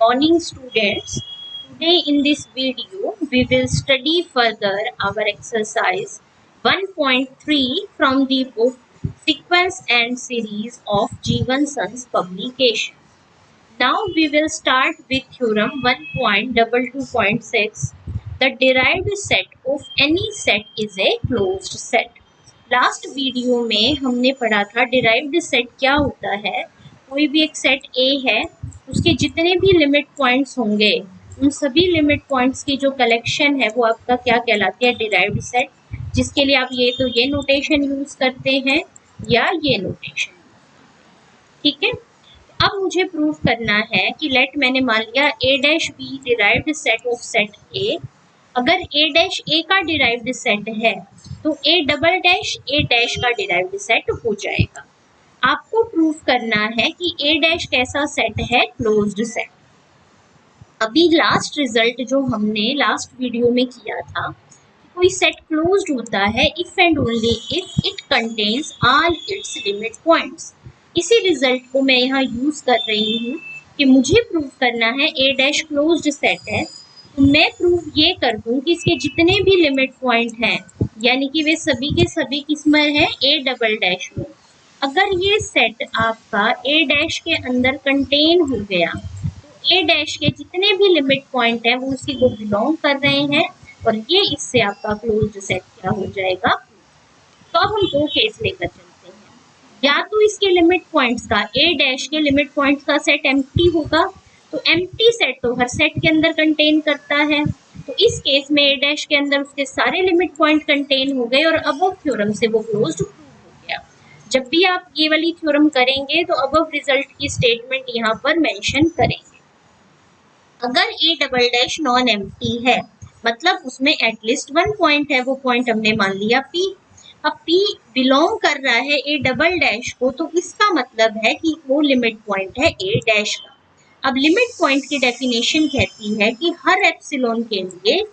Morning students. Today in this video we will study further our exercise 1.3 from the book Sequence and Series of Jeevan Sons publication. Now we will start with theorem 1.22.6. The derived set of any set is a closed set. Last video में हमने पढ़ा था derived set क्या होता है। कोई भी एक सेट ए है, उसके जितने भी लिमिट पॉइंट्स होंगे उन सभी लिमिट पॉइंट्स की जो कलेक्शन है वो आपका क्या कहलाती है, डिराइव्ड सेट, जिसके लिए आप ये नोटेशन यूज करते हैं या ये नोटेशन। ठीक है, अब मुझे प्रूव करना है कि लेट मैंने मान लिया A dash B derived set of set A. अगर ए डैश ए का डिराइव्ड सेट है तो A double dash A dash का डिराइव्ड सेट हो जाएगा। आपको प्रूव करना है कि ए डैश कैसा सेट है, क्लोज्ड सेट। अभी लास्ट रिजल्ट जो हमने लास्ट वीडियो में किया था, कोई सेट क्लोज्ड होता है if and only if it contains all it's limit points. इसी रिजल्ट को मैं यहाँ यूज कर रही हूँ कि मुझे प्रूव करना है ए डैश क्लोज्ड सेट है, तो मैं प्रूव ये कर दूँ कि इसके जितने भी लिमिट पॉइंट हैं यानी कि वे सभी के सभी किस्में हैं ए डबल डैश में। अगर ये सेट आपका ए डैश के अंदर कंटेन हो गया तो ए डैश के जितने भी लिमिट पॉइंट हैं वो उसी को बिलोंग कर रहे हैं और ये इससे आपका क्लोज्ड सेट क्या हो जाएगा। तो अब हम दो केस लेकर चलते हैं। या तो इसके लिमिट पॉइंट्स का ए डैश के लिमिट पॉइंट्स का सेट एम्प्टी होगा, तो एम्प्टी सेट तो हर सेट के अंदर कंटेन करता है, तो इस केस में ए डैश के अंदर उसके सारे लिमिट पॉइंट कंटेन हो गए और अबव थ्योरम से वो क्लोज्ड प्रूव हो गया। जब भी आप ये वाली थ्योरम करेंगे तो अबव रिजल्ट की स्टेटमेंट यहाँ पर मेंशन करेंगे। अगर ए डबल डैश नॉन एम्प्टी है मतलब उसमें एटलीस्ट वन पॉइंट है, वो पॉइंट हमने मान लिया पी। अब पी बिलोंग कर रहा है ए डबल डैश को, तो इसका मतलब है कि वो लिमिट पॉइंट है ए डैश का। अब लिमिट पॉइंट की डेफिनेशन कहती है कि हर एप्सिलॉन के लिए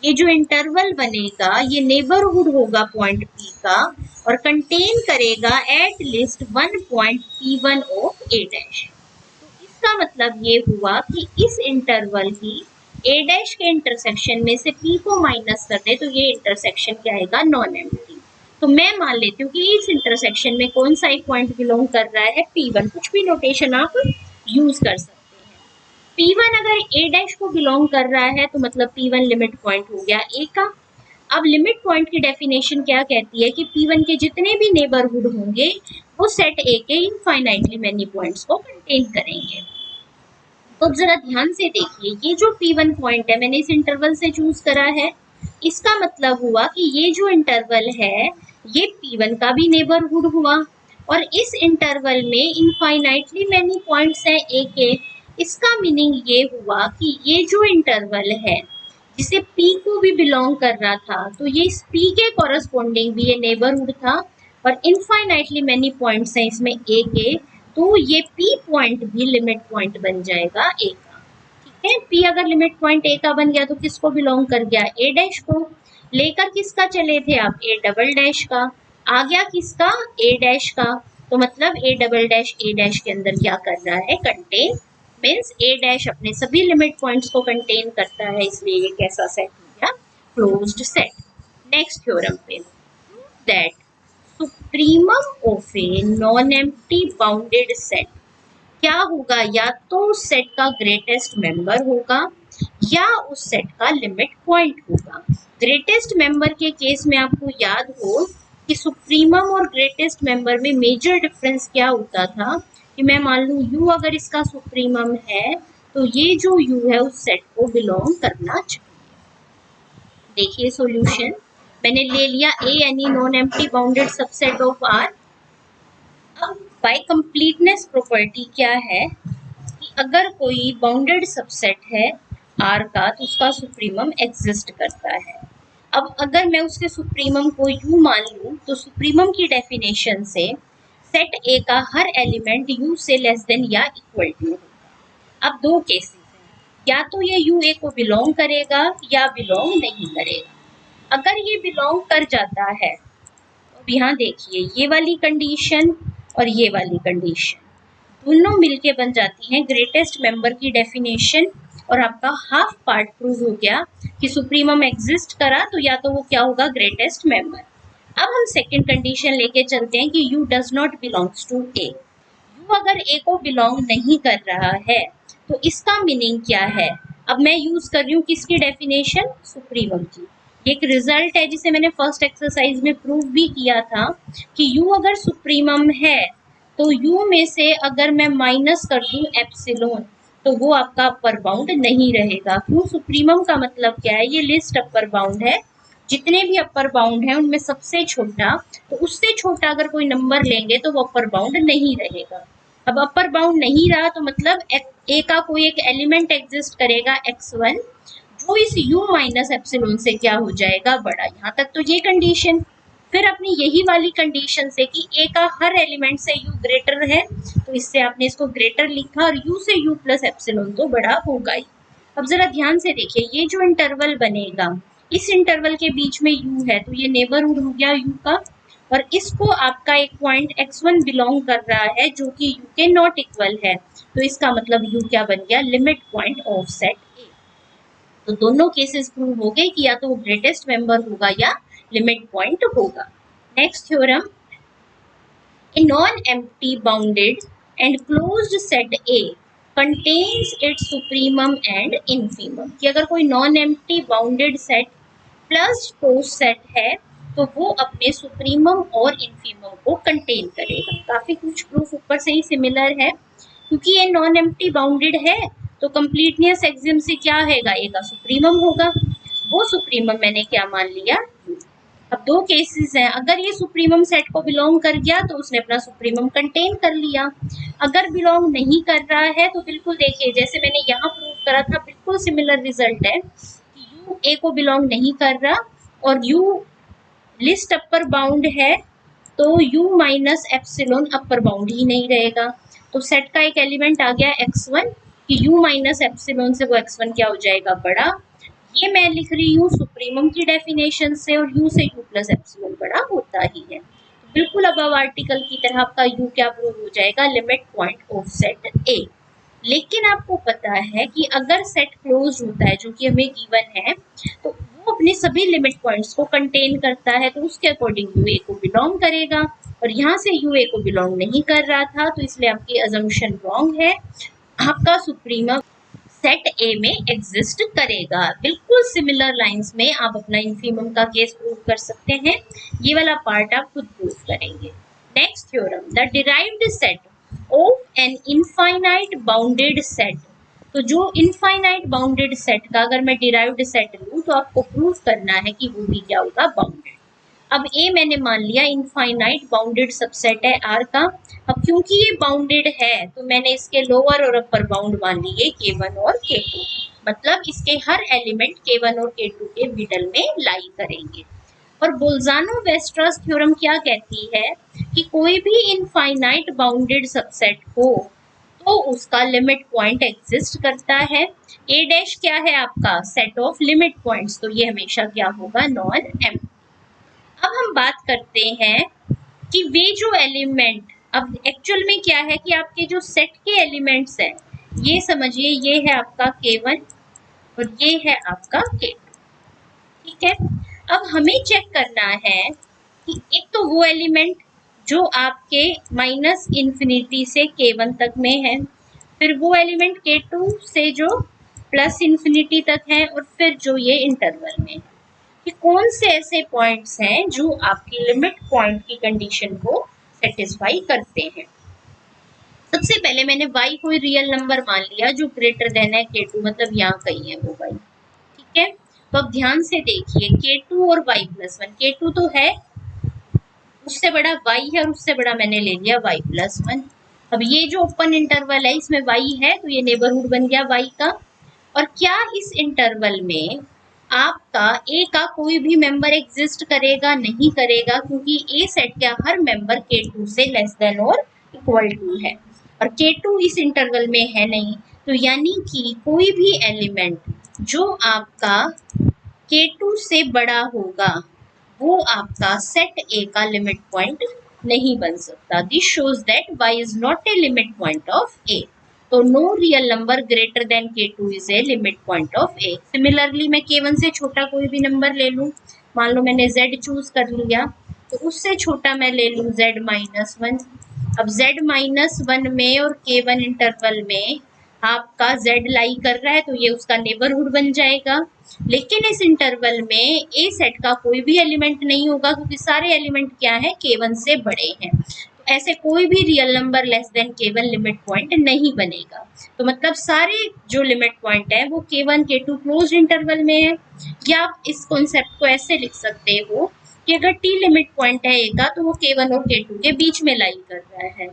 ये जो इंटरवल बनेगा ये नेबरहुड होगा पॉइंट पी का और कंटेन करेगा at least one point P1 of A dash. तो इसका मतलब ये हुआ कि इस इंटरवल की ए डैश के इंटरसेक्शन में से P को माइनस कर दे तो ये इंटरसेक्शन क्या आएगा, नॉन एम्प्टी। तो मैं मान लेती हूँ कि इस इंटरसेक्शन में कौन सा एक पॉइंट बिलोंग कर रहा है, P1। कुछ भी नोटेशन आप यूज कर सकते हैं। P1 अगर ए डैश को बिलोंग कर रहा है तो मतलब P1 लिमिट पॉइंट हो गया ए का। अब लिमिट पॉइंट की डेफिनेशन क्या कहती है कि P1 के जितने भी नेबरहुड होंगे वो सेट ए के इनफाइनाइटली मेनी पॉइंट्स को कंटेन करेंगे। तो अब जरा ध्यान से देखिए, ये जो P1 पॉइंट है मैंने इस इंटरवल से चूज करा है, इसका मतलब हुआ कि ये जो इंटरवल है ये P1 का भी नेबरहुड हुआ और इस इंटरवल में इनफाइनाइटली मेनी पॉइंट्स हैं ए के। इसका मीनिंग ये हुआ कि ये जो इंटरवल है जिसे P को भी बिलोंग कर रहा था तो ये इस P के कॉरस्पॉन्डिंग भी ये नेबरहुड था और इनफाइनाइटली मेनी पॉइंट्स हैं इसमें ए के, तो ये P पॉइंट भी लिमिट पॉइंट बन जाएगा ए का। ठीक है, P अगर लिमिट पॉइंट ए का बन गया तो किसको बिलोंग कर गया, ए डैश को। लेकर किसका चले थे आप, ए डबल डैश का। आ गया किसका, ए डैश का। तो मतलब ए डबल डैश ए डैश के अंदर क्या कर रहा है, कंटेन, मीन्स ए डैश अपने सभी लिमिट पॉइंट्स को कंटेन करता है, इसलिए ये कैसा सेट हो गया, क्लोज्ड सेट। नेक्स्ट थ्योरम पे, that supremum of a non empty bounded set क्या होगा, या तो सेट का ग्रेटेस्ट मेंबर होगा या उस सेट का लिमिट पॉइंट होगा। ग्रेटेस्ट मेंबर के केस में आपको याद हो कि सुप्रीमम और ग्रेटेस्ट मेंबर में मेजर डिफरेंस क्या होता था कि मैं मान लूँ U अगर इसका सुप्रीमम है तो ये जो U है उस सेट को बिलोंग करना चाहिए। देखिए सॉल्यूशन, मैंने ले लिया a any non empty bounded subset of R। अब बाय कंप्लीटनेस प्रॉपर्टी क्या है कि अगर कोई बाउंडेड सबसेट है R का तो उसका सुप्रीमम एग्जिस्ट करता है। अब अगर मैं उसके सुप्रीमम को U मान लूँ तो सुप्रीमम की डेफिनेशन से सेट ए का हर एलिमेंट U से लेस देन या इक्वल टू होगा। अब दो केसेस हैं, या तो ये U ए को बिलोंग करेगा या बिलोंग नहीं करेगा। अगर ये बिलोंग कर जाता है तो यहाँ देखिए ये वाली कंडीशन और ये वाली कंडीशन दोनों मिलके बन जाती हैं ग्रेटेस्ट मेंबर की डेफिनेशन, और आपका हाफ पार्ट प्रूव हो गया कि सुप्रीमम एग्जिस्ट करा तो या तो वो क्या होगा, ग्रेटेस्ट मेंबर। अब हम सेकंड कंडीशन लेके चलते हैं कि you does not belongs to A. U अगर ए को बिलोंग नहीं कर रहा है तो इसका मीनिंग क्या है। अब मैं यूज कर रही हूँ किसकी डेफिनेशन, सुप्रीमम की। ये एक रिजल्ट है जिसे मैंने फर्स्ट एक्सरसाइज में प्रूव भी किया था कि यू अगर सुप्रीमम है तो यू में से अगर मैं माइनस कर दूं एप्सिलॉन तो वो आपका अपर बाउंड नहीं रहेगा। क्यों, सुप्रीमम का मतलब क्या है, ये लिस्ट अपर बाउंड है, जितने भी अपर बाउंड हैं उनमें सबसे छोटा, तो उससे छोटा अगर कोई नंबर लेंगे तो वो अपर बाउंड नहीं रहेगा। अब अपर बाउंड नहीं रहा तो मतलब ए का कोई एक एलिमेंट एग्जिस्ट करेगा x1, वो इस u माइनस एप्सिलॉन से क्या हो जाएगा, बड़ा। यहाँ तक तो ये कंडीशन। फिर अपनी यही वाली कंडीशन से कि a का हर एलिमेंट से u ग्रेटर है तो इससे आपने इसको ग्रेटर लिखा, और u से u प्लस एप्सिलॉन तो बड़ा होगा ही। अब जरा ध्यान से देखिए, ये जो इंटरवल बनेगा, इस इंटरवल के बीच में u है तो ये नेबरहुड हो गया u का, और इसको आपका एक पॉइंट x1 बिलोंग कर रहा है जो कि u के नॉट इक्वल है, तो इसका मतलब u क्या बन गया, limit point of set A। तो दोनों केसेस प्रूव हो गए कि या तो वो ग्रेटेस्ट मेंबर होगा या लिमिट पॉइंट होगा। Next theorem, a non-empty bounded and closed set A contains its supremum and infimum। कि अगर कोई non empty bounded set plus close set है तो वो अपने सुप्रीमम और इन्फीमम को कंटेन करेगा। काफी कुछ प्रूफ ऊपर से ही सिमिलर है, क्योंकि ये नॉन एम्प्टी बाउंडेड है तो कंप्लीटनेस एक्सियम से क्या हैगा, ये का सुप्रीमम होगा। वो सुप्रीमम मैंने क्या मान लिया, अब दो केसेस हैं, अगर ये सुप्रीमम सेट को बिलोंग कर गया तो उसने अपना सुप्रीमम कंटेन कर लिया, अगर बिलोंग नहीं कर रहा है तो बिल्कुल देखिए जैसे मैंने यहाँ प्रूव करा था बिल्कुल सिमिलर रिजल्ट है कि यू ए को बिलोंग नहीं कर रहा और यू लिस्ट अपर बाउंड है तो u minus epsilon upper bound ही नहीं रहेगा। तो सेट का एक एलिमेंट आ गया x1 कि u माइनस एप्सिलॉन से वो x1 क्या हो जाएगा, बड़ा। ये मैं लिख रही हूँ सुप्रीमम की डेफिनेशन से, और u से u प्लस एप्सिलॉन बड़ा होता ही है। बिल्कुल अब आर्टिकल की तरह आपका u क्या प्रूव हो जाएगा, limit point of set A। लेकिन आपको पता है कि अगर सेट क्लोज होता है जो कि हमें गिवन है तो वो अपने सभी लिमिट पॉइंट्स को कंटेन करता है, तो उसके अकॉर्डिंग यू ए को बिलोंग करेगा, और यहाँ से यू ए को बिलोंग नहीं कर रहा था तो इसलिए आपकी अजम्पशन रॉन्ग है, आपका सुप्रीमम सेट ए में एग्जिस्ट करेगा। बिल्कुल सिमिलर लाइंस में आप अपना इन्फीमम का केस प्रूव कर सकते हैं, ये वाला पार्ट आप खुद प्रूव करेंगे। Next theorem, the derived set of an infinite bounded set. तो जो इनफाइनाइट बाउंडेड सेट का अगर मैं डिराइव्ड सेट लूँ तो आपको प्रूव करना है कि वो भी क्या होगा, बाउंडेड। अब ए मैंने मान लिया इनफाइनाइट बाउंडेड सबसेट है आर का। अब क्योंकि ये बाउंडेड है तो मैंने इसके लोअर और अपर बाउंड मान लिए K1 और K2, मतलब इसके हर एलिमेंट K1 और K2 के मिडल में लाई करेंगे। और बोल्जानो-वेस्ट्रस थ्योरम क्या कहती है कि कोई भी इनफाइनाइट बाउंडेड सबसेट हो तो उसका लिमिट पॉइंट एग्जिस्ट करता है। ए डैश क्या है आपका, सेट ऑफ लिमिट पॉइंट्स, तो ये हमेशा क्या होगा, नॉन एम्प्टी। अब हम बात करते हैं कि वे जो एलिमेंट, अब एक्चुअल में क्या है कि आपके जो सेट के एलिमेंट्स हैं, ये समझिए ये है आपका K1 और ये है आपका K2, ठीक है। अब हमें चेक करना है कि एक तो वो एलिमेंट जो आपके माइनस इन्फिनिटी से K1 तक में है, फिर वो एलिमेंट K2 से जो प्लस इन्फिनिटी तक है, और फिर जो ये इंटरवल में है, कि कौन से ऐसे पॉइंट्स हैं जो आपकी लिमिट पॉइंट की कंडीशन को सेटिस्फाई करते हैं। सबसे पहले मैंने y कोई रियल नंबर मान लिया जो ग्रेटर देन है K2, मतलब यहाँ कहीं है वो y, ठीक है। तो अब ध्यान से देखिए K2 और y प्लस 1, K2 तो है, उससे बड़ा y है और उससे बड़ा मैंने ले लिया y प्लस 1। अब ये जो ओपन इंटरवल है इसमें y है तो ये नेबरहुड बन गया y का। और क्या इस इंटरवल में आपका ए का कोई भी मेंबर एग्जिस्ट करेगा, नहीं करेगा, क्योंकि ए सेट का हर मेंबर K2 से लेस देन और इक्वल टू है और K2 इस इंटरवल में है नहीं, तो यानी कि कोई भी एलिमेंट जो आपका K2 से बड़ा होगा वो आपका सेट ए का लिमिट पॉइंट नहीं बन सकता। This shows that y is not a limit point of a। तो no real number greater than k2 is a limit point of a। Similarly मैं k1 से छोटा कोई भी नंबर ले लूं, मान लो मैंने z चूज कर लिया, तो उससे छोटा मैं ले लूं z-1। अब z-1 में और k1 इंटरवल में आपका z लाई कर रहा है, तो ये उसका नेबरहुड बन जाएगा। लेकिन इस इंटरवल में ए सेट का कोई भी एलिमेंट नहीं होगा, क्योंकि सारे एलिमेंट क्या है, k1 से बड़े हैं। तो ऐसे कोई भी real number less than k1 limit point नहीं बनेगा। तो मतलब सारे जो लिमिट पॉइंट है वो k1 k2 क्लोज इंटरवल में है। या आप इस कॉन्सेप्ट को ऐसे लिख सकते हो कि अगर t लिमिट पॉइंट है a का, तो वो k1 और k2 के बीच में लाई कर रहा है।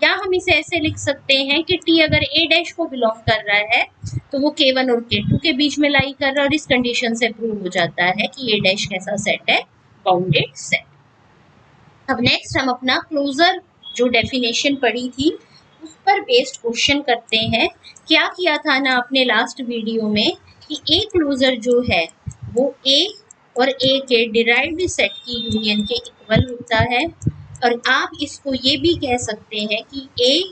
या हम इसे ऐसे लिख सकते हैं कि t अगर a डैश को बिलोंग कर रहा है, तो वो k1 और k2 के बीच में लाई कर रहा है, और इस कंडीशन से प्रूव हो जाता है कि a डैश कैसा सेट है, बाउंडेड सेट। अब नेक्स्ट हम अपना क्लोजर जो डेफिनेशन पढ़ी थी उस पर बेस्ड क्वेश्चन करते हैं। क्या किया था ना आपने लास्ट वीडियो में कि ए क्लोजर जो है वो ए और ए के डिराइव्ड सेट की यूनियन के इक्वल होता है। और आप इसको ये भी कह सकते हैं कि ए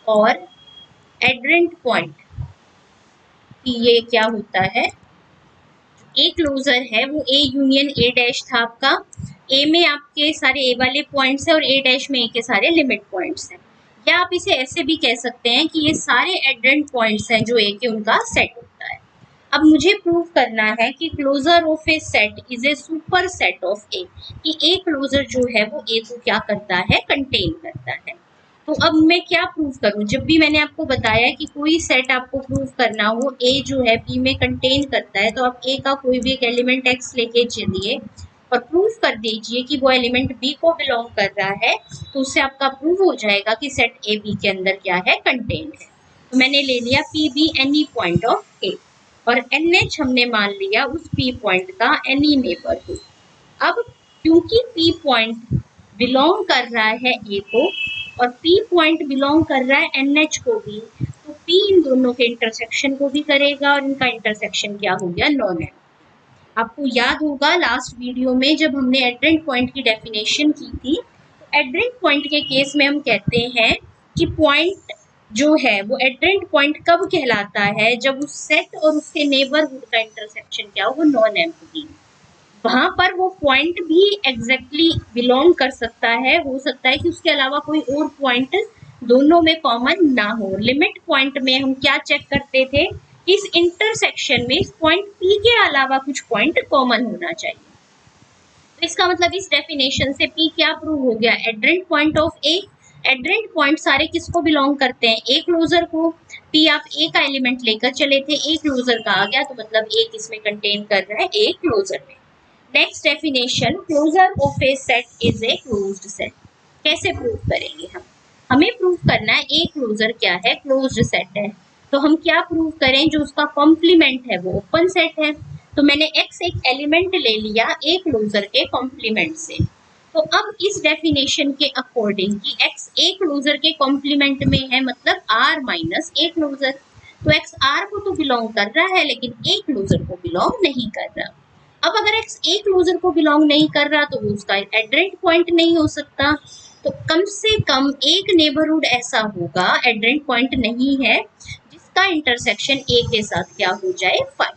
और एड्रेंट पॉइंट की ये क्या होता है, ए क्लोजर है वो ए यूनियन ए डैश था आपका। ए में आपके सारे ए वाले पॉइंट्स हैं और ए डैश में ए के सारे लिमिट पॉइंट्स हैं। या आप इसे ऐसे भी कह सकते हैं कि ये सारे एड्रेंट पॉइंट्स हैं जो ए के उनका सेट होता है। अब मुझे प्रूव करना है कि closure of A set is a super set of A, कि ए क्लोजर जो है वो ए को क्या करता है, कंटेन करता है। तो अब मैं क्या प्रूव करूं, जब भी मैंने आपको बताया कि कोई सेट आपको प्रूव करना हो ए जो है बी में कंटेन करता है, तो आप ए का कोई भी एक एलिमेंट एक्स लेके चलिए और प्रूव कर दीजिए कि वो एलिमेंट बी को बिलोंग कर रहा है, तो उससे आपका प्रूव हो जाएगा कि सेट ए बी के अंदर क्या है, कंटेन्ड है। तो मैंने ले लिया P be any point of A, और एन एच हमने मान लिया उस पी पॉइंट का एनी नेबरहुड। अब क्योंकि पी पॉइंट बिलोंग कर रहा है ए को और पी पॉइंट बिलोंग कर रहा है एन एच को भी, तो पी इन दोनों के इंटरसेक्शन को भी करेगा और इनका इंटरसेक्शन क्या हो गया, नॉन एम्प्टी। आपको याद होगा लास्ट वीडियो में जब हमने एड्रेंट पॉइंट की डेफिनेशन की थी, तो एड्रेंट पॉइंट के केस में हम कहते हैं कि पॉइंट जो है वो एड्रेंट पॉइंट कब कहलाता है, जब उस सेट और उसके नेबरहुड का इंटरसेक्शन क्या हो, वो नॉन एम्प्टी। वहां पर वो पॉइंट भी एग्जैक्टली बिलोंग कर सकता है, हो सकता है कि उसके अलावा कोई और पॉइंट दोनों में कॉमन ना हो। लिमिट पॉइंट में हम क्या चेक करते थे, इस इंटरसेक्शन में इस पॉइंट पी के अलावा कुछ पॉइंट कॉमन होना चाहिए। तो इसका मतलब इस डेफिनेशन से पी क्या प्रूव हो गया, एड्रेंट पॉइंट ऑफ ए। एड्रेंट पॉइंट सारे किसको बिलोंग करते हैं, ए क्लोजर को। पी आप ए का एलिमेंट लेकर चले थे, ए क्लोजर का आ गया, तो मतलब ए किसमें कंटेन कर रहा है, ए क्लोजर में। Next definition, closure of A set is a closed set. कैसे प्रूव करेंगे हम, हमें प्रूव करना है ए क्लोजर क्या है, क्लोज्ड सेट है। तो हम क्या प्रूव करें, जो उसका कॉम्प्लीमेंट है वो ओपन सेट है। तो मैंने x एक एलिमेंट ले लिया ए क्लोजर के कॉम्प्लीमेंट से। तो अब इस डेफिनेशन के अकॉर्डिंग कि x ए क्लोजर के कॉम्प्लीमेंट में है, मतलब r माइनस ए क्लोजर। तो x r को तो बिलोंग कर रहा है लेकिन ए क्लोजर को बिलोंग नहीं कर रहा। अब अगर x ए क्लोजर को बिलोंग नहीं कर रहा, तो वो उसका एड्रेंट पॉइंट नहीं हो सकता। तो कम से कम एक नेबरहुड ऐसा होगा, एड्रेंट पॉइंट नहीं है, जिसका इंटरसेक्शन ए के साथ क्या हो जाए, फाई।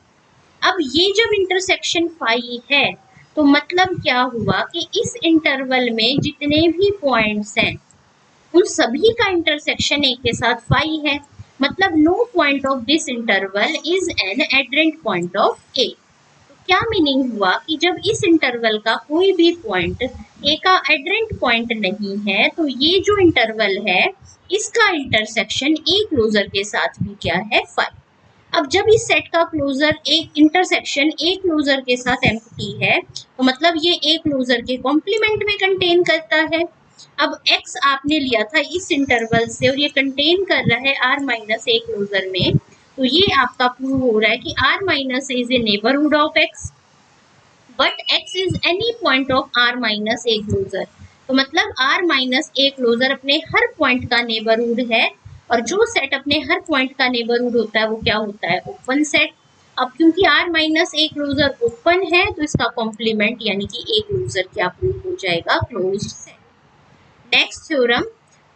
अब ये जब इंटरसेक्शन फाई है, तो मतलब क्या हुआ कि इस इंटरवल में जितने भी पॉइंट्स हैं उन सभी का इंटरसेक्शन ए के साथ फाई है। मतलब no point of this interval is an adherent point of A. क्या मीनिंग हुआ कि जब इस इंटरवल का कोई भी पॉइंट ए का एड्रेंट पॉइंट नहीं है, तो ये जो इंटरवल है इसका इंटरसेक्शन ए क्लोजर के साथ भी क्या है, फाई। अब जब इस सेट का क्लोजर एक इंटरसेक्शन ए क्लोजर के साथ एम्प्टी है, तो मतलब ये ए क्लोजर के कॉम्प्लीमेंट में कंटेन करता है। अब x आपने लिया था इस इंटरवल से और ये कंटेन कर रहा है r माइनस ए क्लोजर में, तो ये आपका प्रूव हो रहा है कि r minus is a neighbourhood of x, but x is any point of r minus A closure. तो मतलब r माइनस ए क्लोजर अपने हर पॉइंट का नेबरहुड है, और जो सेट अपने हर पॉइंट का नेबरहुड होता है वो क्या होता है, ओपन सेट। अब क्योंकि r minus A closure open है, तो इसका कॉम्प्लीमेंट यानी कि ए क्लोजर क्या प्रूव हो जाएगा, closed set. Next theorem,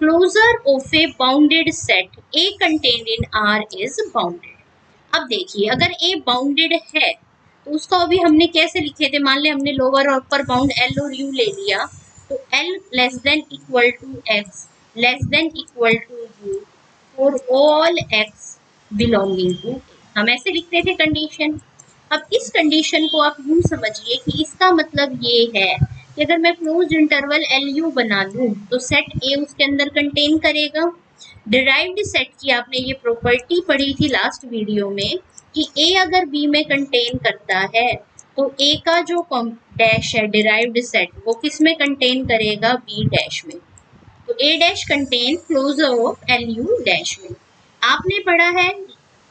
closure of a bounded set A contained in R is bounded. अब देखिए, अगर ए बाउंडेड है तो उसको अभी हमने कैसे लिखे थे, मान ले हमने लोअर और अपर बाउंड एल और यू ले लिया, तो L less than equal to X less than equal to U for all X belonging to, हम ऐसे लिखते थे कंडीशन। अब इस कंडीशन को आप यूं समझिए कि इसका मतलब ये है कि अगर मैं क्लोज इंटरवल एल यू बना लूं तो सेट ए उसके अंदर कंटेन करेगा। डिराइव्ड सेट की आपने ये प्रॉपर्टी पढ़ी थी लास्ट वीडियो में कि ए अगर बी में कंटेन करता है तो ए का जो डैश है डिराइव्ड सेट वो किस में कंटेन करेगा, बी डैश में। तो A dash contain closure of L U dash में। आपने पढ़ा है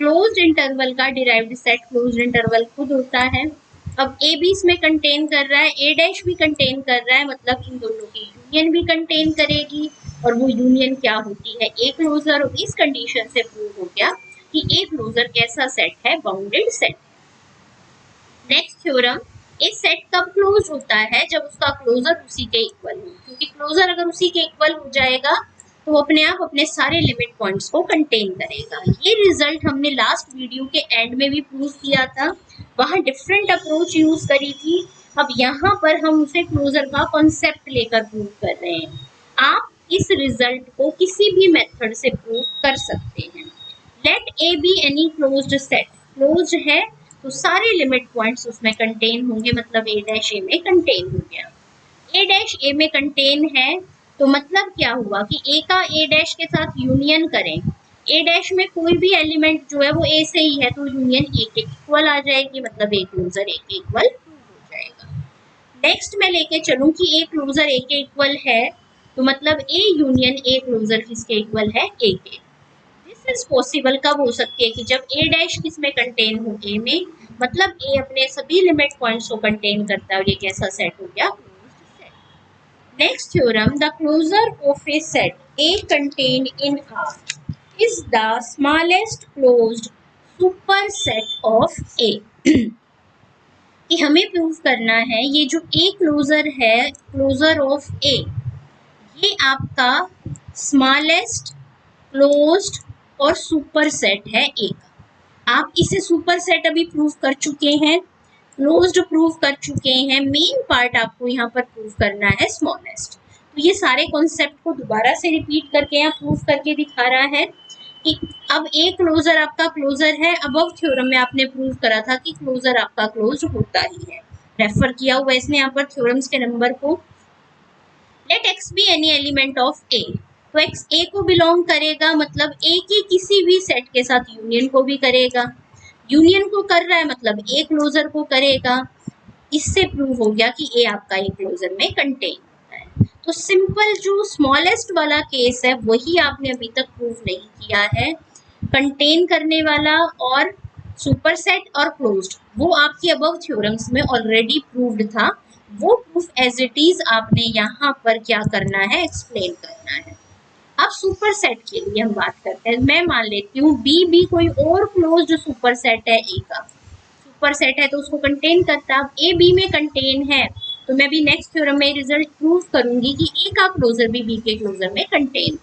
क्लोज्ड इंटरवल का डिराइव्ड सेट क्लोज्ड इंटरवल खुद होता है। अब ए भी इसमें कंटेन कर रहा है, ए डैश भी कंटेन कर रहा है, मतलब इन दोनों की यूनियन भी कंटेन करेगी, और वो यूनियन क्या होती है, ए क्लोजर। और इस कंडीशन से प्रूव हो गया कि ए क्लोजर कैसा सेट है, बाउंडेड सेट। नेक्स्ट थ्योरम, ए सेट कब क्लोज होता है, जब उसका क्लोजर उसी के इक्वल हो, क्योंकि क्लोजर अगर उसी के इक्वल हो जाएगा तो वो अपने आप अपने सारे लिमिट पॉइंट्स को कंटेन करेगा। ये रिजल्ट हमने लास्ट वीडियो के एंड में भी प्रूव किया था, वहां डिफरेंट अप्रोच यूज करी थी। अब यहाँ पर हम उसे क्लोजर का कॉन्सेप्ट लेकर प्रूव कर रहे हैं। आप इस रिजल्ट को किसी भी मेथड से प्रूव कर सकते हैं। Let A be any closed set, closed है तो सारे लिमिट पॉइंट्स उसमें कंटेन होंगे, मतलब ए डैश ए में कंटेन हो गया। ए डैश ए में कंटेन है तो मतलब क्या हुआ कि ए का ए डैश के साथ यूनियन करें, ए डैश में कोई भी एलिमेंट जो है वो ए से ही है तो यूनियन ए के इक्वल आ जाएगी, मतलब ए क्लोजर ए के इक्वल हो जाएगा। नेक्स्ट मैं लेके चलूं कि ए क्लोजर ए के इक्वल है तो मतलब ए यूनियन ए क्लोजर किसके इक्वल है, ए के। दिस इज पॉसिबल कब हो सकती है कि जब ए डैश किस में कंटेन हो, ए में, मतलब ए अपने सभी लिमिट पॉइंट्स को कंटेन करता है और ये कैसा सेट हो गया, closed set. Next theorem, the closure of a set A contained in R is the smallest closed superset of A। कि हमें प्रूव करना है ये जो A क्लोजर है, क्लोजर ऑफ A, ये आपका स्मॉलेस्ट क्लोज्ड और सुपर सेट है A का। आप इसे सुपर सेट अभी प्रूव कर चुके हैं, क्लोज्ड प्रूव कर चुके हैं, मेन पार्ट आपको यहाँ पर प्रूव करना है स्मॉलेस्ट। तो ये सारे कॉन्सेप्ट को दोबारा से रिपीट करके यहाँ प्रूव करके दिखा रहा है कि अब ए क्लोजर आपका क्लोजर है। अबव थ्योरम में आपने प्रूव करा था कि क्लोजर आपका क्लोज होता ही है, रेफर किया हुआ इसने यहाँ पर थ्योरम्स के नंबर को। Let X be any element of A, तो एक्स ए को बिलोंग करेगा, मतलब ए के किसी भी सेट के साथ यूनियन को भी करेगा, यूनियन को कर रहा है मतलब ए क्लोजर को करेगा। इससे प्रूव हो गया कि ए आपका ए क्लोजर में कंटेन होता है। तो सिंपल जो स्मॉलेस्ट वाला केस है वही आपने अभी तक प्रूव नहीं किया है, कंटेन करने वाला और सुपरसेट और क्लोज्ड वो आपके अबव थ्योरम्स में ऑलरेडी प्रूव्ड था, वो प्रूफ एज इट इज आपने यहाँ पर क्या करना है, एक्सप्लेन करना है। अब सुपर सेट के लिए हम बात करते हैं। मैं मान लेती हूँ बी भी कोई और क्लोज्ड सुपर सेट है, ए का सुपर सेट है तो उसको कंटेन करता है। अब ए बी में कंटेन है तो मैं भी नेक्स्ट थ्योरम में रिजल्ट प्रूव करूंगी कि ए का क्लोजर भी बी के क्लोजर में कंटेन।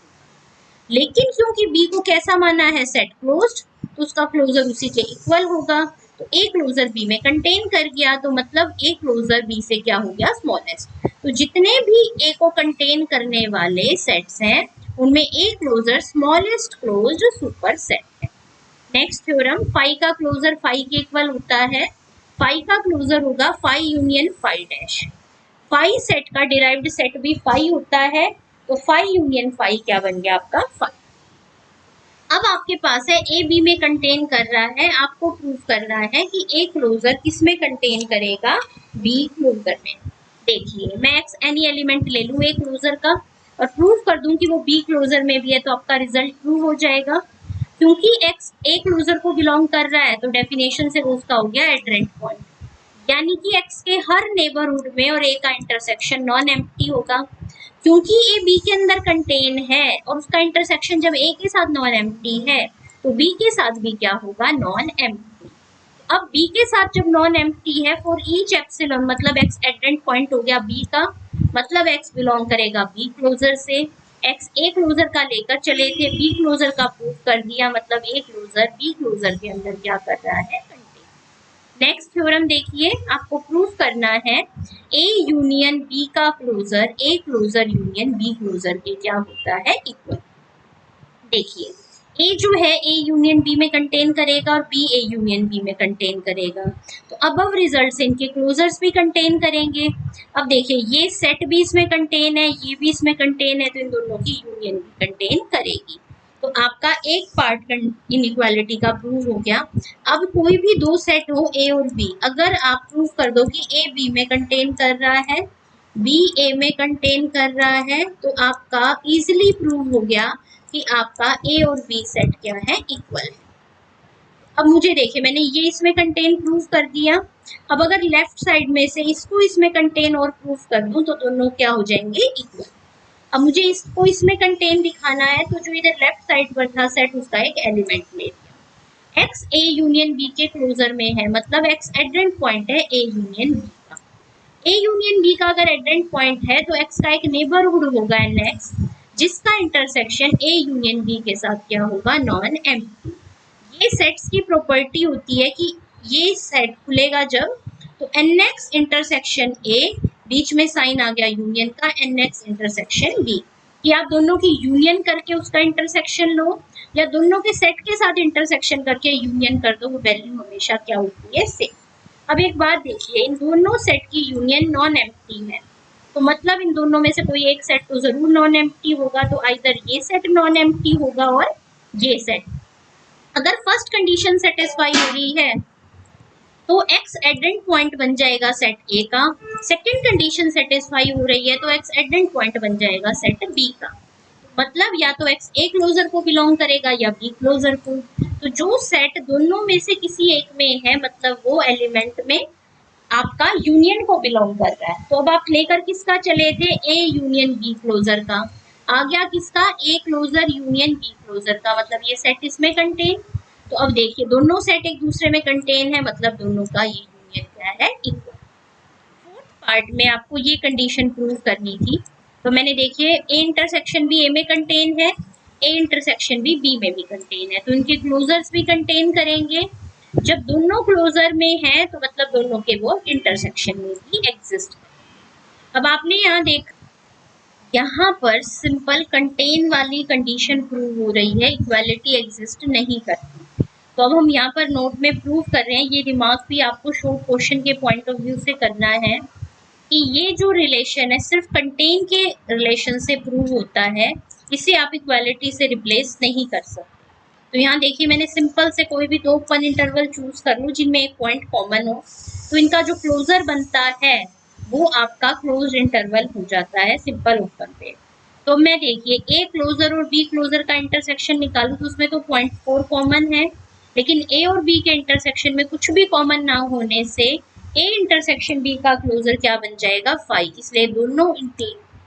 लेकिन क्योंकि बी को कैसा माना है, सेट क्लोज्ड, तो उसका क्लोजर उसी के इक्वल होगा। तो ए क्लोजर बी में कंटेन कर गया तो मतलब ए क्लोजर बी से क्या हो गया, स्मॉलेस्ट। तो जितने भी ए को कंटेन करने वाले सेट्स हैं उनमें A closure smallest closed super set है। नेक्स्ट थ्योरम, फाई का क्लोजर फाई के इक्वल होता है, फाई का क्लोजर होगा phi union phi dash. Phi set का डिराइव्ड सेट भी फाई होता है तो फाई यूनियन फाई क्या बन गया आपका, फाई। अब आपके पास है ए बी में कंटेन कर रहा है, आपको प्रूव करना है कि ए क्लोजर किस में कंटेन करेगा, बी क्लोजर में। देखिए मैं एक्स एनी एलिमेंट ले लूँ ए क्लोजर का और प्रूव कर दूं कि वो बी क्लोजर में भी है तो आपका रिजल्ट प्रूव हो जाएगा। क्योंकि एक्स ए क्लोजर को बिलोंग कर रहा है तो डेफिनेशन से वो उसका हो गया एड्रेंट पॉइंट, यानी कि एक्स के हर नेबरहुड में और ए का इंटरसेक्शन नॉन एम्प्टी होगा। क्योंकि ए बी के अंदर कंटेन है और उसका इंटरसेक्शन जब ए के साथ नॉन एम्प्टी है तो बी के साथ भी क्या होगा, नॉन एम्प्टी। अब बी के साथ जब नॉन एम्प्टी है फॉर ईच एप्सिलॉन, मतलब एक्स एड्रेंट पॉइंट हो गया बी का, मतलब x बिलोंग करेगा बी क्लोजर से। x ए क्लोजर का लेकर चले थे, बी क्लोजर का प्रूव कर दिया, मतलब ए क्लोजर बी क्लोजर के अंदर क्या कर रहा है, कंटेन। नेक्स्ट थ्योरम देखिए, आपको प्रूफ करना है ए यूनियन बी का closure A closure union B closure के क्या होता है, इक्वल। देखिए ए जो है ए यूनियन बी में कंटेन करेगा और बी ए यूनियन बी में कंटेन करेगा, तो अबव रिजल्ट से इनके क्लोजर्स भी कंटेन करेंगे। अब देखिए ये सेट भी इसमें कंटेन है, ये भी इसमें कंटेन है, तो इन दोनों की यूनियन भी कंटेन करेगी। तो आपका एक पार्ट इनइक्वालिटी का प्रूव हो गया। अब कोई भी दो सेट हो ए और बी, अगर आप प्रूव कर दो कि ए बी में कंटेन कर रहा है, बी ए में कंटेन कर रहा है, तो आपका इजिली प्रूव हो गया कि आपका ए और बी सेट क्या है, इक्वल है। अब मुझे देखिए मैंने ये इसमें कंटेन प्रूव कर दिया। अब अगर लेफ्ट साइड में से इसको इसमें कंटेन और प्रूव कर दूं तो दोनों क्या हो जाएंगे, इक्वल। अब मुझे इसको इसमें कंटेन दिखाना है, तो जो इधर लेफ्ट साइड पर था सेट, उसका एक एलिमेंट ले लिया। एक्स ए यूनियन बी के क्लोजर में है, मतलब एक्स एड्रेंट पॉइंट है ए यूनियन बी का। ए यूनियन बी का अगर एड्रेंट पॉइंट है तो एक्स का एक नेबरहुड होगा एन एक्स, जिसका इंटरसेक्शन ए यूनियन बी के साथ क्या होगा, नॉन एम्प्टी। ये सेट्स की प्रॉपर्टी होती है कि ये सेट खुलेगा जब, तो एन एक्स इंटरसेक्शन ए, बीच में साइन आ गया यूनियन का, एन एक्स इंटरसेक्शन बी, कि आप दोनों की यूनियन करके उसका इंटरसेक्शन लो या दोनों के सेट के साथ इंटरसेक्शन करके यूनियन कर दो, वो वैल्यू हमेशा क्या होती है, सेम। अब एक बात देखिए, इन दोनों सेट की यूनियन नॉन एम्प्टी है, तो मतलब इन दोनों में से कोई एक सेट तो जरूर नॉन एम्प्टी होगा, तो आइदर ये सेट नॉन एम्प्टी होगा और ये सेट। अगर फर्स्ट कंडीशन सेटिस्फाई हो रही है तो x एडेंट पॉइंट बन जाएगा सेट A का, सेकंड कंडीशन सेटिस्फाई हो रही है तो x एडेंट पॉइंट बन जाएगा सेट B का। मतलब या तो x A क्लोजर को बिलोंग करेगा या B क्लोजर को। तो जो सेट दोनों में से किसी एक में है, मतलब वो एलिमेंट में आपका यूनियन को बिलोंग कर रहा है। तो अब आप लेकर किसका चले थे, A यूनियन B क्लोजर का, आ गया किसका, A closure union B closure का, मतलब ये सेट इसमें कंटेन। तो अब देखिए दोनों सेट एक दूसरे में कंटेन है, मतलब दोनों का ये यूनियन क्या है, इक्वल। फोर्थ पार्ट में आपको ये कंडीशन प्रूव करनी थी, तो मैंने देखिए ए इंटरसेक्शन भी ए में कंटेन है, ए इंटरसेक्शन भी बी में भी कंटेन है, तो इनके क्लोजर्स भी कंटेन करेंगे। जब दोनों क्लोजर में है तो मतलब दोनों के वो इंटरसेक्शन में भी एग्जिस्ट है। अब आपने यहाँ देख, यहाँ पर सिंपल कंटेन वाली कंडीशन प्रूव हो रही है, इक्वालिटी एग्जिस्ट नहीं करती। तो अब हम यहाँ पर नोट में प्रूव कर रहे हैं, ये दिमाग भी आपको शॉर्ट क्वेश्चन के पॉइंट ऑफ व्यू से करना है कि ये जो रिलेशन है सिर्फ कंटेन के रिलेशन से प्रूव होता है, इसे आप इक्वालिटी से रिप्लेस नहीं कर सकते। तो यहाँ देखिए मैंने सिंपल से कोई भी दो ओपन इंटरवल चूज कर लूँ जिनमें एक पॉइंट कॉमन हो, तो इनका जो क्लोजर बनता है वो आपका क्लोज इंटरवल हो जाता है सिंपल ओपन पे। तो मैं देखिए ए क्लोजर और बी क्लोजर का इंटरसेक्शन निकालूं तो उसमें तो 0.4 कॉमन है, लेकिन ए और बी के इंटरसेक्शन में कुछ भी कॉमन ना होने से ए इंटरसेक्शन बी का क्लोजर क्या बन जाएगा, 5। इसलिए दोनों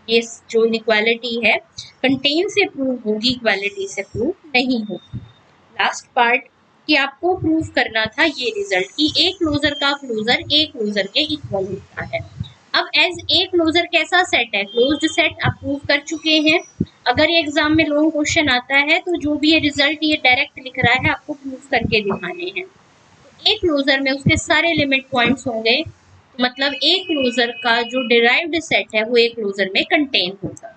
ये जो इनइक्वालिटी है कंटेन से प्रूव होगी, इक्वालिटी से प्रूव नहीं होगी। लास्ट पार्ट कि आपको प्रूव करना था ये रिजल्ट कि ए क्लोजर का क्लोजर ए क्लोजर के इक्वल होता है। अब एज ए क्लोजर कैसा सेट है, क्लोज्ड सेट आप प्रूव कर चुके हैं। अगर ये एग्जाम में लॉन्ग क्वेश्चन आता है तो जो भी ये रिजल्ट ये डायरेक्ट लिख रहा है आपको प्रूव करके दिखाने हैं। तो ए क्लोजर में उसके सारे लिमिट पॉइंट्स होंगे, मतलब ए क्लोजर का जो डिराइव्ड सेट है वो ए क्लोजर में कंटेन होगा।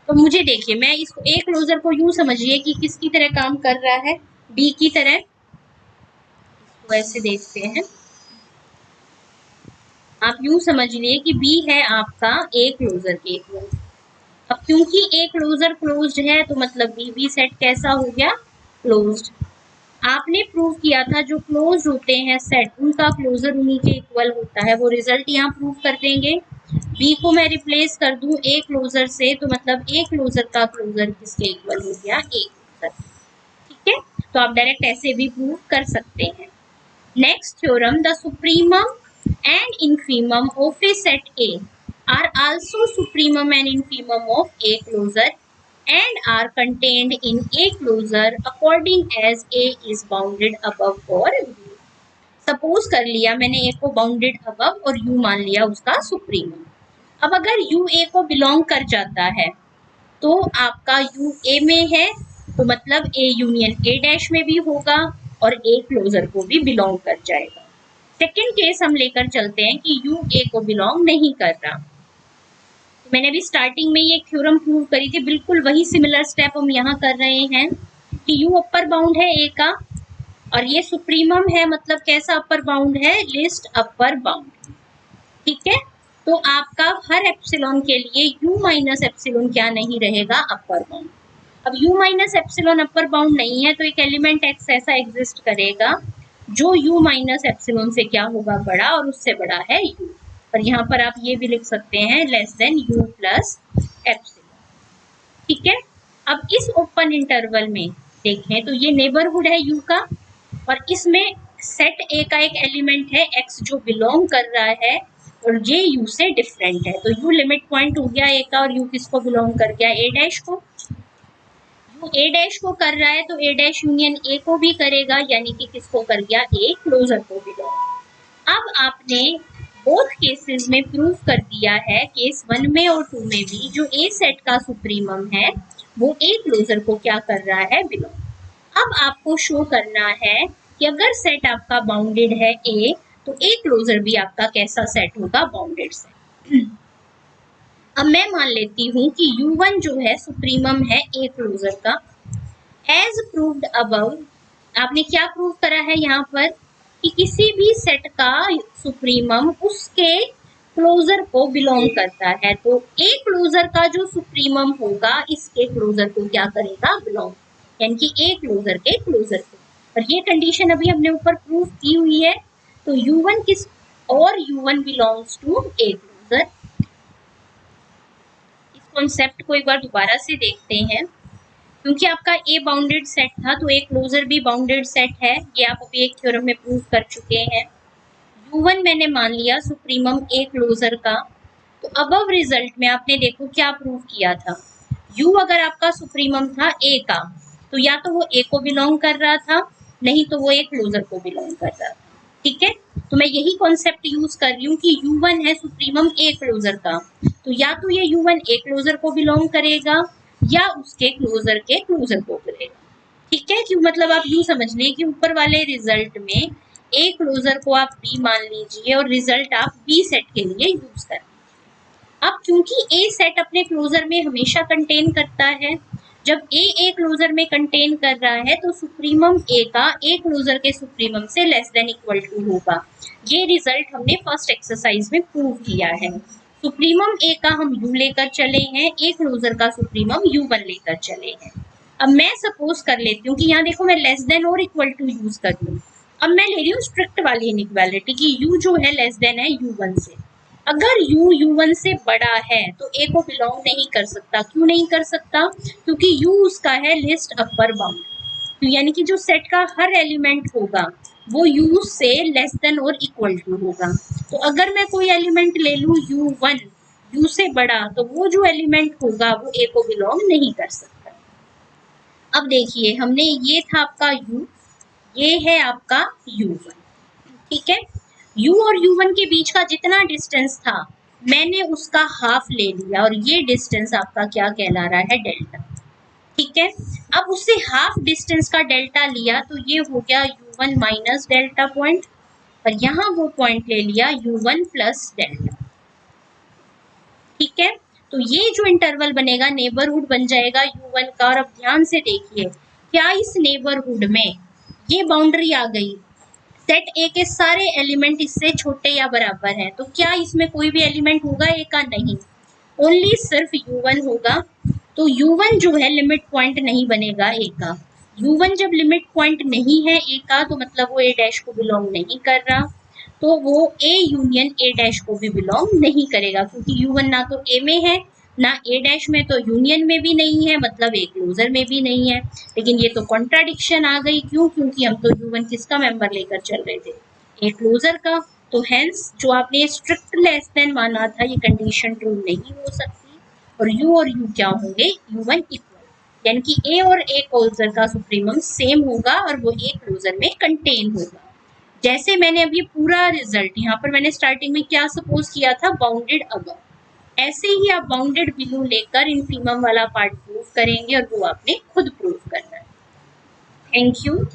तो मुझे देखिए मैं इसको ए क्लोजर को यूं समझिए कि किसकी तरह काम कर रहा है, बी की तरह। इसको ऐसे देखते हैं, आप यूं समझ लिए कि बी है आपका ए क्लोजर के इक्वल। अब क्योंकि ए क्लोजर क्लोज्ड है तो मतलब बी सेट कैसा हो गया, क्लोज्ड। आपने प्रूव किया था जो क्लोज होते हैं सेट उनका क्लोजर उन्हीं के इक्वल होता है, वो रिजल्ट यहाँ प्रूव कर देंगे। बी को मैं रिप्लेस कर दूं ए क्लोजर से, तो मतलब ए क्लोजर का क्लोजर किसके इक्वल हो गया, ए क्लोजर। ठीक है, तो आप डायरेक्ट ऐसे भी प्रूव कर सकते हैं। Next theorem, the supremum and infimum of a set A are also supremum and infimum of A closure and are contained in A closure according as A is bounded above or U। Suppose कर लिया मैंने A को bounded above और U मान लिया उसका supremum, अब अगर यू ए को बिलोंग कर जाता है तो आपका यू ए में है तो मतलब ए यूनियन ए डैश में भी होगा और ए क्लोजर को भी बिलोंग कर जाएगा। सेकेंड केस हम लेकर चलते हैं कि यू ए को बिलोंग नहीं कर रहा। तो मैंने अभी स्टार्टिंग में ये थ्योरम प्रूव करी थी, बिल्कुल वही सिमिलर स्टेप हम यहाँ कर रहे हैं कि यू अपर बाउंड है ए का और ये सुप्रीमम है, मतलब कैसा अपर बाउंड है, लिस्ट अपर बाउंड। ठीक है, तो आपका हर एप्सिलॉन के लिए u माइनस एप्सिलॉन क्या नहीं रहेगा, अपर बाउंड। अब u minus epsilon upper bound नहीं है तो एक एलिमेंट x ऐसा एग्जिस्ट करेगा जो u माइनस एप्सिलॉन से क्या होगा, बड़ा, और उससे बड़ा है u। और यहाँ पर आप ये भी लिख सकते हैं less than u plus epsilon. ठीक है, अब इस ओपन इंटरवल में देखें तो ये नेबरहुड है u का और इसमें सेट ए का एक एलिमेंट है x जो बिलोंग कर रहा है और ये u से डिफरेंट है। तो u लिमिट पॉइंट हो गया ए का और u किसको बिलोंग कर गया, a डैश को। u a डैश को कर रहा है तो a डैश यूनियन a को भी करेगा, यानी कि किसको कर गया, a क्लोजर को बिलोंग। अब आपने बोथ केसेस में प्रूव कर दिया है, केस 1 में और 2 में भी, जो a सेट का सुप्रीमम है वो a क्लोजर को क्या कर रहा है, बिलोंग। अब आपको शो करना है कि अगर सेट आपका बाउंडेड है a तो a क्लोजर भी आपका कैसा सेट होगा, बाउंडेड सेट। अब मैं मान लेती हूँ कि u1 जो है सुप्रीमम है a क्लोजर का। एज प्रूव्ड अबव, आपने क्या प्रूव करा है यहाँ पर कि किसी भी सेट का सुप्रीमम उसके क्लोजर को बिलोंग करता है। तो a क्लोजर का जो सुप्रीमम होगा इसके क्लोजर को क्या करेगा, बिलोंग, यानी कि a क्लोजर के क्लोजर को। और ये कंडीशन अभी हमने ऊपर प्रूव की हुई है। तो u1 किस और u1 belongs to a closure. इस कॉन्सेप्ट को एक बार दोबारा से देखते हैं। क्योंकि आपका ए बाउंडेड सेट था तो ए क्लोजर भी बाउंडेड सेट है, ये आप अभी एक थ्योरम में प्रूव कर चुके हैं। u1 मैंने मान लिया सुप्रीमम ए क्लोजर का। तो अबव रिजल्ट में आपने देखो क्या प्रूव किया था, u अगर आपका सुप्रीमम था ए का तो या तो वो ए को बिलोंग कर रहा था, नहीं तो वो ए क्लोजर को बिलोंग कर रहा था। ठीक है, तो मैं यही कॉन्सेप्ट यूज कर रही हूँ कि u1 है सुप्रीमम ए क्लोजर का, तो या तो ये u1 ए क्लोजर को बिलोंग करेगा या उसके क्लोजर के क्लोजर को करेगा। ठीक है, क्यों, मतलब आप यूं समझ लीजिए कि ऊपर वाले रिजल्ट में ए क्लोजर को आप बी मान लीजिए और रिजल्ट आप बी सेट के लिए यूज कर लीजिए। अब क्योंकि ए सेट अपने क्लोजर में हमेशा कंटेन करता है, जब ए क्लोजर में कंटेन कर रहा है तो सुप्रीमम ए का ए क्लोजर के सुप्रीमम से लेस देन इक्वल टू होगा। ये रिजल्ट हमने फर्स्ट एक्सरसाइज में प्रूव किया है। सुप्रीमम ए का हम u लेकर चले हैं, ए क्लोजर का सुप्रीमम u1 लेकर चले हैं। अब मैं सपोज कर लेती हूँ कि यहाँ देखो मैं लेस देन और इक्वल टू यूज कर लूँ। अब मैं ले रही हूँ स्ट्रिक्ट वाली इनइक्वालिटी कि u जो है लेस देन है u1 से। अगर u u1 से बड़ा है तो a को बिलोंग नहीं कर सकता। क्यों नहीं कर सकता, क्योंकि u उसका है लिस्ट अपर बाउंड, तो यानी कि जो सेट का हर एलिमेंट होगा वो u से लेस देन और इक्वल टू होगा। तो अगर मैं कोई एलिमेंट ले लूँ u1 u से बड़ा तो वो जो एलिमेंट होगा वो a को बिलोंग नहीं कर सकता। अब देखिए हमने, ये था आपका u, ये है आपका u1। ठीक है, u और u1 के बीच का जितना डिस्टेंस था मैंने उसका हाफ ले लिया और ये डिस्टेंस आपका क्या कहला रहा है, डेल्टा। ठीक है, अब उससे हाफ डिस्टेंस का डेल्टा लिया तो ये हो गया u1 माइनस डेल्टा पॉइंट और यहाँ वो पॉइंट ले लिया u1 प्लस डेल्टा। ठीक है, तो ये जो इंटरवल बनेगा नेबरहुड बन जाएगा u1 का। और अब ध्यान से देखिए, क्या इस नेबरहुड में ये बाउंड्री आ गई, सेट ए के सारे एलिमेंट इससे छोटे या बराबर हैं, तो क्या इसमें कोई भी एलिमेंट होगा ए का, नहीं, ओनली सिर्फ u1 होगा। तो u1 जो है लिमिट पॉइंट नहीं बनेगा ए का। u1 जब लिमिट पॉइंट नहीं है ए का तो मतलब वो ए डैश को बिलोंग नहीं कर रहा, तो वो ए यूनियन ए डैश को भी बिलोंग नहीं करेगा, क्योंकि u1 ना तो ए में है ना ए डैश में, तो यूनियन में भी नहीं है, मतलब ए क्लोजर में भी नहीं है। लेकिन ये तो कॉन्ट्राडिक्शन आ गई, क्यों, क्योंकि हम तो u1 किसका मेंबर लेकर चल रहे थे, ए क्लोजर का। तो हेंस जो आपने स्ट्रिक्ट लेस देन माना था ये कंडीशन ट्रू नहीं हो सकती और u और u क्या होंगे, u1 इक्वल, यानी कि ए और ए क्लोजर का सुप्रीमम सेम होगा और वो ए क्लोजर में कंटेन होगा। जैसे मैंने अब ये पूरा रिजल्ट यहाँ पर मैंने स्टार्टिंग में क्या सपोज किया था, बाउंडेड अबव, ऐसे ही आप बाउंडेड बिलो लेकर इनफीमम वाला पार्ट प्रूव करेंगे और वो आपने खुद प्रूव करना है। Thank you.